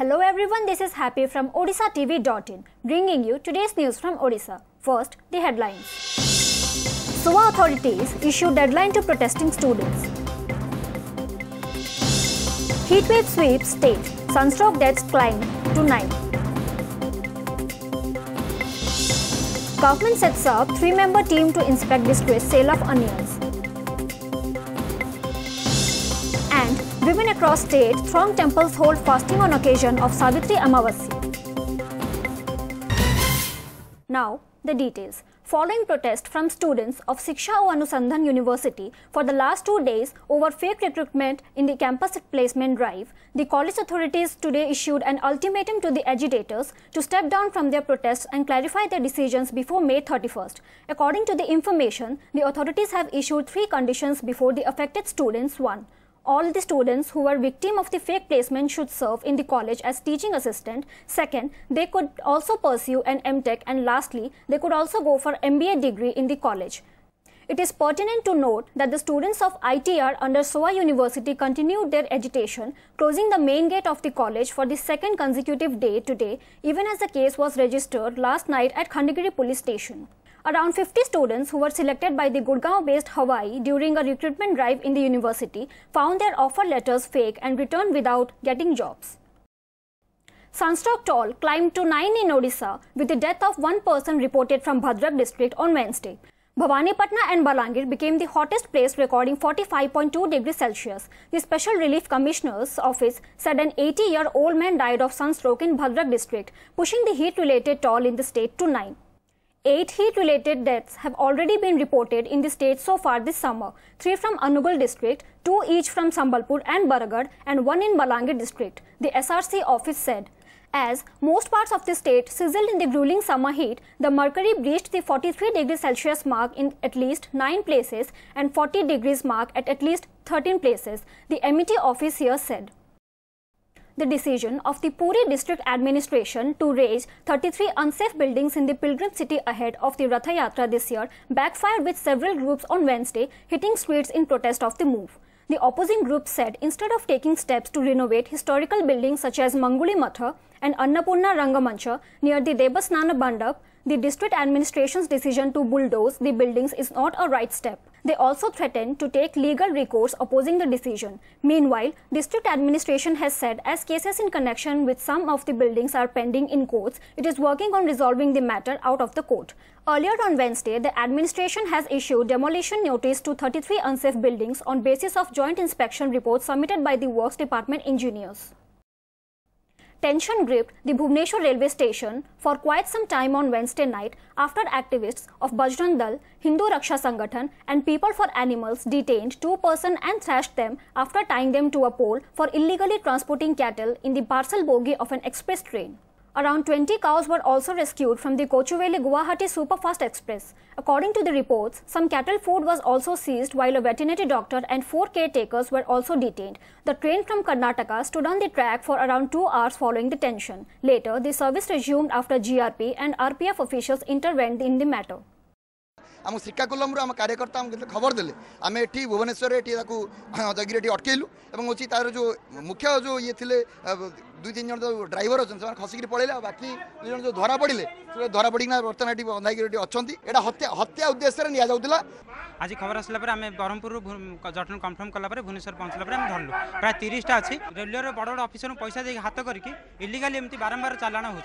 Hello everyone, this is Happy from Odishatv.in, bringing you today's news from Odisha. First, the headlines. SOA authorities issue deadline to protesting students. Heatwave sweeps state, sunstroke deaths climb to 9. Government sets up 3-member team to inspect distressed sale of onions. And women across state throng temples hold fasting on occasion of Savitri Amavasya. Now, the details. Following protest from students of Shiksha Anusandhan University for the last 2 days over fake recruitment in the campus placement drive, the college authorities today issued an ultimatum to the agitators to step down from their protests and clarify their decisions before May 31st. According to the information, the authorities have issued 3 conditions before the affected students. 1. All the students who were victim of the fake placement should serve in the college as teaching assistant. Second, they could also pursue an MTech, and lastly, they could also go for MBA degree in the college. It is pertinent to note that the students of ITR under SOA University continued their agitation, closing the main gate of the college for the second consecutive day today, even as the case was registered last night at Khandagiri police station. Around 50 students who were selected by the Gurgaon-based Hawaii during a recruitment drive in the university found their offer letters fake and returned without getting jobs. Sunstroke toll climbed to 9 in Odisha, with the death of 1 person reported from Bhadrak district on Wednesday. Bhawanipatna and Balangir became the hottest place, recording 45.2 degrees Celsius. The Special Relief Commissioner's office said an 80-year-old man died of sunstroke in Bhadrak district, pushing the heat-related toll in the state to 9. 8 heat-related deaths have already been reported in the state so far this summer, 3 from Anugal district, 2 each from Sambalpur and Baragad, and 1 in Balangir district, the SRC office said. As most parts of the state sizzled in the grueling summer heat, the mercury breached the 43 degrees Celsius mark in at least 9 places and 40 degrees mark at least 13 places, the MET office here said. The decision of the Puri district administration to raise 33 unsafe buildings in the pilgrim city ahead of the Ratha Yatra this year backfired, with several groups on Wednesday hitting streets in protest of the move. The opposing group said instead of taking steps to renovate historical buildings such as Manguli Matha and Annapurna Rangamancha near the Devasnana Bandap, the district administration's decision to bulldoze the buildings is not a right step. They also threatened to take legal recourse opposing the decision. Meanwhile, district administration has said as cases in connection with some of the buildings are pending in courts, it is working on resolving the matter out of the court. Earlier on Wednesday, the administration has issued demolition notice to 33 unsafe buildings on basis of joint inspection reports submitted by the Works Department engineers. Tension gripped the Bhubaneswar railway station for quite some time on Wednesday night after activists of Bajrang Dal, Hindu Raksha Sangathan and People for Animals detained 2 persons and thrashed them after tying them to a pole for illegally transporting cattle in the parcel bogie of an express train. Around 20 cows were also rescued from the Kochuveli-Guwahati Superfast Express. According to the reports, some cattle food was also seized, while a veterinary doctor and 4 caretakers were also detained. The train from Karnataka stood on the track for around 2 hours following the tension. Later, the service resumed after GRP and RPF officials intervened in the matter. आम श्रीकाकुलम आम कार्यकर्ता खबर देले आम eighty Bhubaneswar जगह अटकैलु और हूँ तार जो मुख्य जो ये थे 2-3 जन जो ड्राइवर अच्छा खसिक पड़े बाकी 2 जन जो धरा पड़े धरा पड़ना बर्तमान ये बंधाई अच्छा यहाँ हत्या हत्या उद्देश्य नि जाऊला। आज खबर आसला ब्रह्मपुर जटन कन्फर्म कलापर भुवनेश्वर पहुँचला धरलु प्राय 30टा अच्छी रेलवे बड़ बड़ अफिसर पैसा दे हाथ करके इलिगाली एमती बारंबार चालाण हो।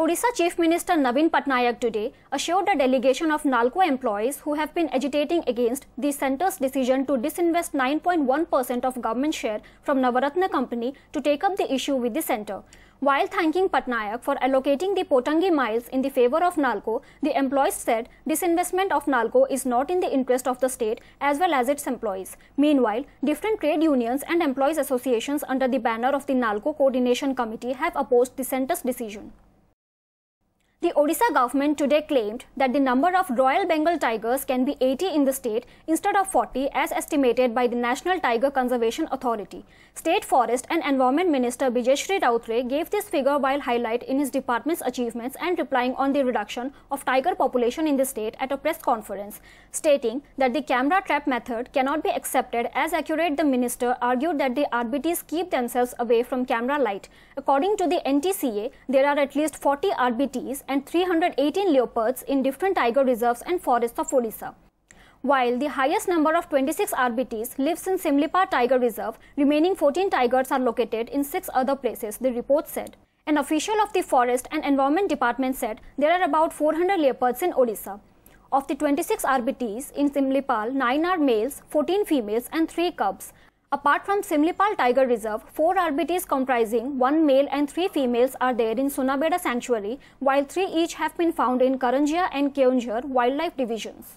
Odisha Chief Minister Naveen Patnaik today assured a delegation of NALCO employees who have been agitating against the centre's decision to disinvest 9.1% of government share from Navaratna company to take up the issue with the centre. While thanking Patnaik for allocating the Potangi miles in the favour of NALCO, the employees said disinvestment of NALCO is not in the interest of the state as well as its employees. Meanwhile, different trade unions and employees associations under the banner of the NALCO Coordination Committee have opposed the centre's decision. The Odisha government today claimed that the number of Royal Bengal tigers can be 80 in the state instead of 40 as estimated by the National Tiger Conservation Authority. State Forest and Environment Minister Bijayashree Rautre gave this figure while highlight in his department's achievements and replying on the reduction of tiger population in the state at a press conference, stating that the camera trap method cannot be accepted as accurate. The minister argued that the RBTs keep themselves away from camera light. According to the NTCA, there are at least 40 RBTs and 318 leopards in different tiger reserves and forests of Odisha. While the highest number of 26 RBTs lives in Simlipa Tiger Reserve, remaining 14 tigers are located in 6 other places, the report said. An official of the Forest and Environment Department said there are about 400 leopards in Odisha. Of the 26 RBTs in Simlipal, 9 are males, 14 females and 3 cubs. Apart from Simlipal Tiger Reserve, 4 RBTs comprising 1 male and 3 females are there in Sunabeda Sanctuary, while 3 each have been found in Karanjia and Keonjhar Wildlife Divisions.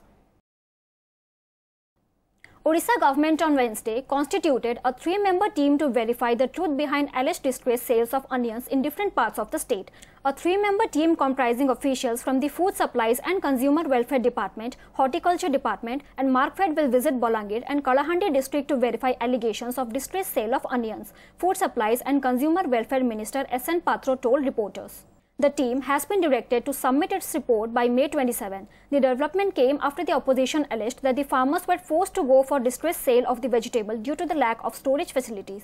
Odisha government on Wednesday constituted a 3-member team to verify the truth behind alleged distressed sales of onions in different parts of the state. A 3-member team comprising officials from the Food Supplies and Consumer Welfare Department, Horticulture Department and Markfed will visit Bolangir and Kalahandi district to verify allegations of distressed sale of onions, Food Supplies and Consumer Welfare Minister S.N. Patro told reporters. The team has been directed to submit its report by May 27. The development came after the opposition alleged that the farmers were forced to go for distressed sale of the vegetable due to the lack of storage facilities.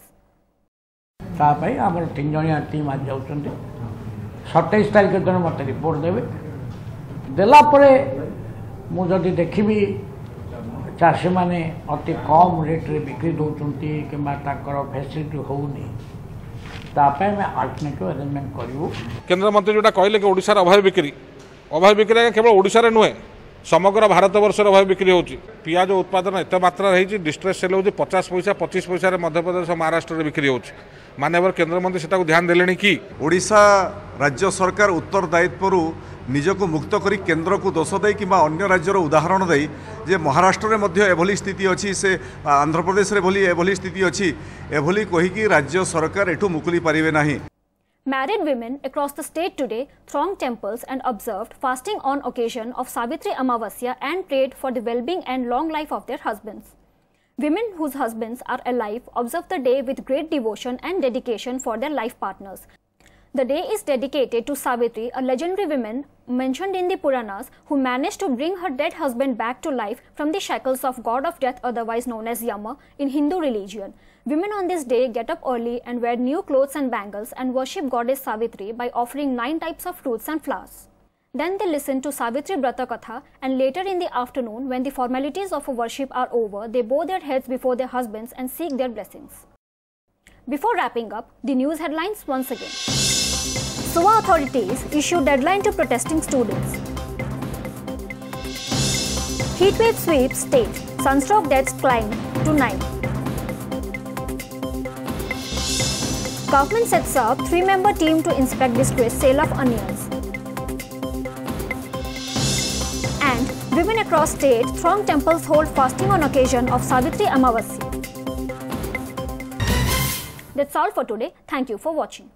आमर 3 जणिया team आज जाउछन्ते 27 तारिख दिन मत report देबे देला परे मु जदि देखिबी चाषी माने अति कम रेट रे बिक्री दउछन्ती किबा ताकर फैसिलिटी होउनी केन्द्र मंत्री जोटा कहले कि ओडिशार अभाव बिक्री केवल ओडिशार नुहे समग्र भारत वर्ष अभाव बिक्री होची पियाज उत्पादन एत मात्रा रही डिस्ट्रेस सेल होची 50 पैसा 25 पैसा मध्य प्रदेश महाराष्ट्र में बिक्री होची माननीय केन्द्र मंत्री सेटा ध्यान देले कि ओडिशा राज्य सरकार उत्तरदायित्व निजको मुक्त करी केन्द्र को दोष दे कि अन्य राज्यर उदाहरण दे जे महाराष्ट्र में एभली स्थिति अच्छी से आंध्र प्रदेश रे एभली स्थिति अच्छी एभली कहीकि राज्य सरकार एठू मुकुली पारिबे नाही. Married women across the state today thronged temples and observed fasting on occasion of Savitri Amavasya and prayed for the well-being and long life of their husbands. Women whose husbands are alive observe the day with great devotion and dedication for their life partners. The day is dedicated to Savitri, a legendary woman mentioned in the Puranas who managed to bring her dead husband back to life from the shackles of god of death, otherwise known as Yama, in Hindu religion. Women on this day get up early and wear new clothes and bangles and worship goddess Savitri by offering 9 types of fruits and flowers. Then they listen to Savitri Brata Katha, and later in the afternoon, when the formalities of worship are over, they bow their heads before their husbands and seek their blessings. Before wrapping up, the news headlines once again. SUA authorities issue deadline to protesting students. Heatwave sweeps state. Sunstroke deaths climb to 9. Government sets up 3-member team to inspect distressed sale of onions. And women across state throng temples, hold fasting on occasion of Savitri Amavasya. That's all for today. Thank you for watching.